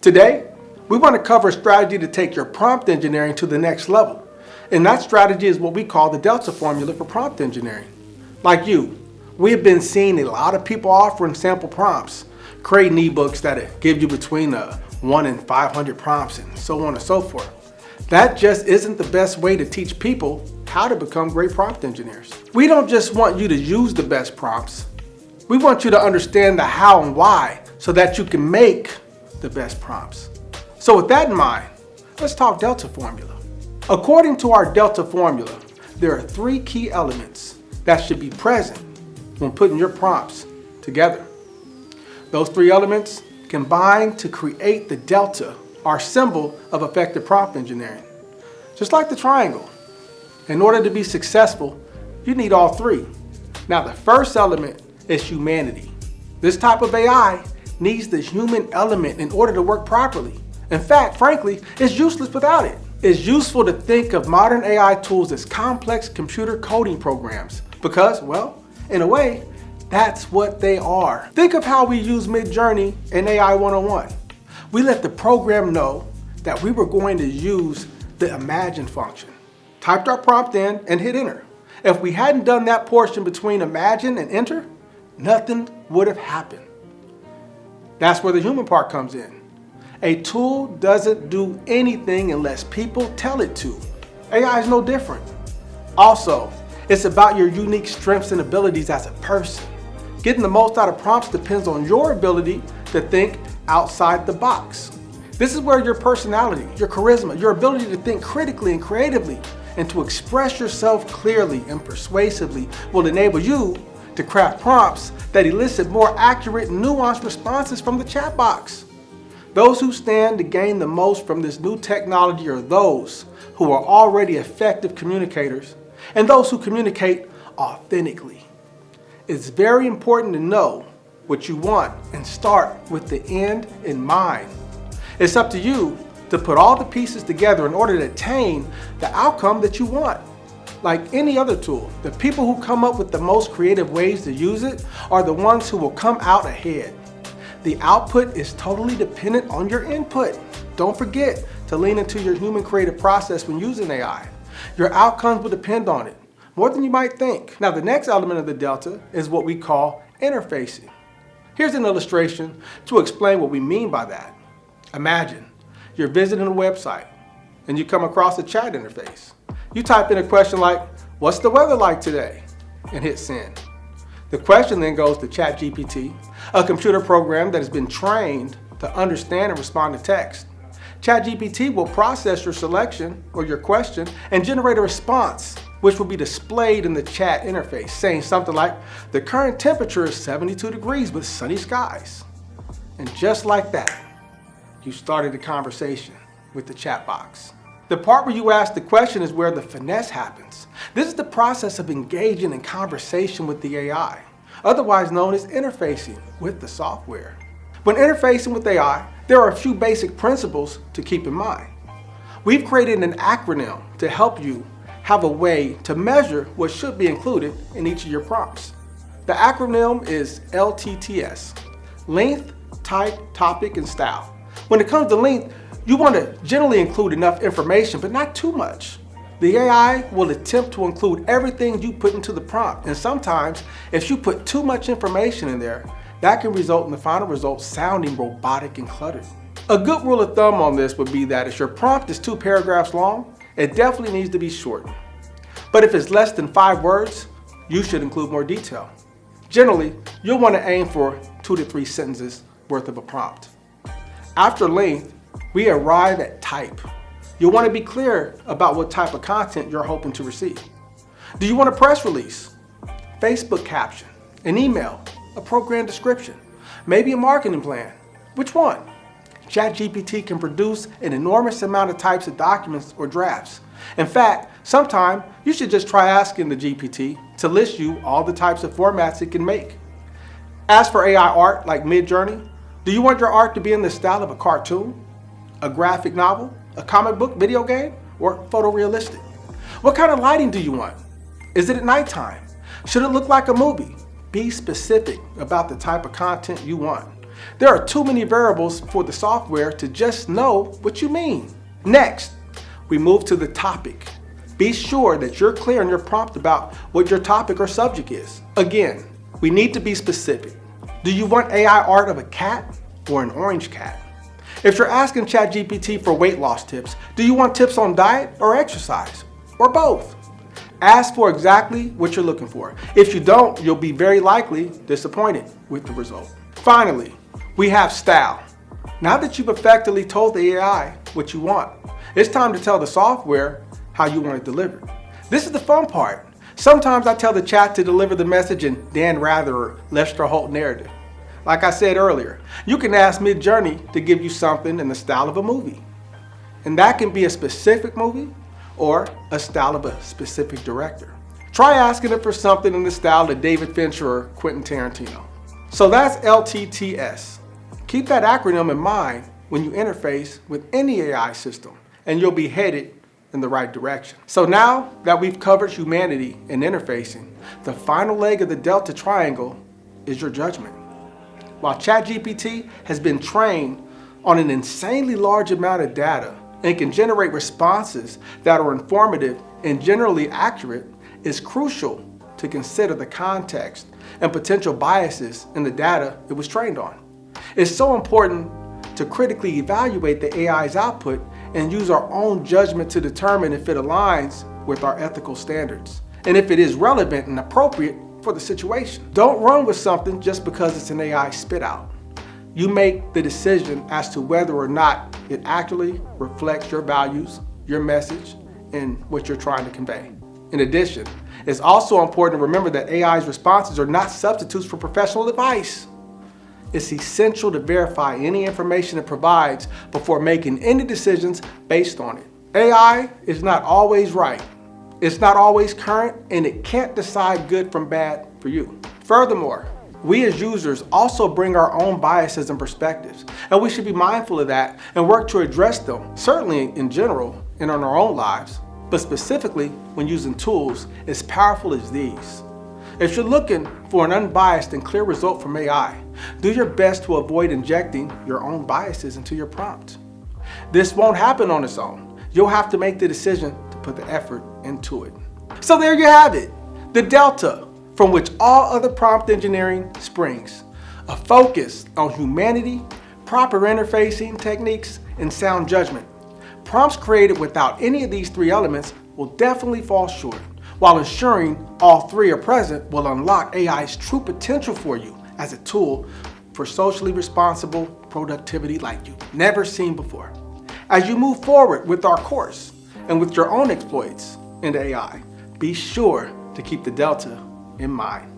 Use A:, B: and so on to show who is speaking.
A: Today, we want to cover a strategy to take your prompt engineering to the next level. And that strategy is what we call the Delta formula for prompt engineering. Like you, we have been seeing a lot of people offering sample prompts, creating ebooks that give you between 1 and 500 prompts and so on and so forth. That just isn't the best way to teach people how to become great prompt engineers. We don't just want you to use the best prompts. We want you to understand the how and why so that you can make the best prompts. So with that in mind, let's talk Delta formula. According to our Delta formula, there are 3 key elements that should be present when putting your prompts together. Those 3 elements combine to create the Delta, our symbol of effective prompt engineering. Just like the triangle, in order to be successful, you need all 3. Now the first element is humanity. This type of AI needs the human element in order to work properly. In fact, frankly, it's useless without it. It's useful to think of modern AI tools as complex computer coding programs because, well, in a way, that's what they are. Think of how we use MidJourney in AI 101. We let the program know that we were going to use the imagine function, typed our prompt in, and hit enter. If we hadn't done that portion between imagine and enter, nothing would have happened. That's where the human part comes in. A tool doesn't do anything unless people tell it to. AI is no different. Also, it's about your unique strengths and abilities as a person. Getting the most out of prompts depends on your ability to think outside the box. This is where your personality, your charisma, your ability to think critically and creatively and to express yourself clearly and persuasively will enable you to craft prompts that elicit more accurate and nuanced responses from the chat box. Those who stand to gain the most from this new technology are those who are already effective communicators and those who communicate authentically. It's very important to know what you want and start with the end in mind. It's up to you to put all the pieces together in order to attain the outcome that you want. Like any other tool, the people who come up with the most creative ways to use it are the ones who will come out ahead. The output is totally dependent on your input. Don't forget to lean into your human creative process when using AI. Your outcomes will depend on it, more than you might think. Now, the next element of the Delta is what we call interfacing. Here's an illustration to explain what we mean by that. Imagine you're visiting a website and you come across a chat interface. You type in a question like, "What's the weather like today?" and hit send. The question then goes to ChatGPT, a computer program that has been trained to understand and respond to text. ChatGPT will process your selection or your question and generate a response, which will be displayed in the chat interface, saying something like, "The current temperature is 72 degrees with sunny skies." And just like that, you started a conversation with the chat box. The part where you ask the question is where the finesse happens. This is the process of engaging in conversation with the AI, otherwise known as interfacing with the software. When interfacing with AI, there are a few basic principles to keep in mind. We've created an acronym to help you have a way to measure what should be included in each of your prompts. The acronym is LTTS, length, type, topic, and style. When it comes to length, you want to generally include enough information, but not too much. The AI will attempt to include everything you put into the prompt, and sometimes if you put too much information in there, that can result in the final result sounding robotic and cluttered. A good rule of thumb on this would be that if your prompt is 2 paragraphs long, it definitely needs to be short. But if it's less than 5 words, you should include more detail. Generally, you'll want to aim for 2 to 3 sentences worth of a prompt. After length, we arrive at type. You'll want to be clear about what type of content you're hoping to receive. Do you want a press release, Facebook caption, an email, a program description, maybe a marketing plan? Which one? ChatGPT can produce an enormous amount of types of documents or drafts. In fact, sometime you should just try asking the GPT to list you all the types of formats it can make. As for AI art like MidJourney, do you want your art to be in the style of a cartoon, a graphic novel, a comic book, video game, or photorealistic? What kind of lighting do you want? Is it at nighttime? Should it look like a movie? Be specific about the type of content you want. There are too many variables for the software to just know what you mean. Next, we move to the topic. Be sure that you're clear in your prompt about what your topic or subject is. Again, we need to be specific. Do you want AI art of a cat or an orange cat? If you're asking ChatGPT for weight loss tips, do you want tips on diet or exercise? Or both? Ask for exactly what you're looking for. If you don't, you'll be very likely disappointed with the result. Finally, we have style. Now that you've effectively told the AI what you want, it's time to tell the software how you want it delivered. This is the fun part. Sometimes I tell the chat to deliver the message in Dan Rather or Lester Holt narrative. Like I said earlier, you can ask MidJourney to give you something in the style of a movie. And that can be a specific movie or a style of a specific director. Try asking it for something in the style of David Fincher or Quentin Tarantino. So that's LTTS. Keep that acronym in mind when you interface with any AI system, and you'll be headed in the right direction. So now that we've covered humanity and interfacing, the final leg of the Delta Triangle is your judgment. While ChatGPT has been trained on an insanely large amount of data and can generate responses that are informative and generally accurate, it's crucial to consider the context and potential biases in the data it was trained on. It's so important to critically evaluate the AI's output and use our own judgment to determine if it aligns with our ethical standards and if it is relevant and appropriate for the situation. Don't run with something just because it's an AI spit out. You make the decision as to whether or not it actually reflects your values, your message, and what you're trying to convey. In addition, it's also important to remember that AI's responses are not substitutes for professional advice. It's essential to verify any information it provides before making any decisions based on it. AI is not always right. It's not always current, and it can't decide good from bad for you. Furthermore, we as users also bring our own biases and perspectives, and we should be mindful of that and work to address them, certainly in general and in our own lives, but specifically when using tools as powerful as these. If you're looking for an unbiased and clear result from AI, do your best to avoid injecting your own biases into your prompt. This won't happen on its own. You'll have to make the decision to put the effort into it. So there you have it, the delta from which all other prompt engineering springs. A focus on humanity, proper interfacing techniques, and sound judgment. Prompts created without any of these three elements will definitely fall short, while ensuring all three are present will unlock AI's true potential for you as a tool for socially responsible productivity like you've never seen before. As you move forward with our course and with your own exploits into AI, be sure to keep the delta in mind.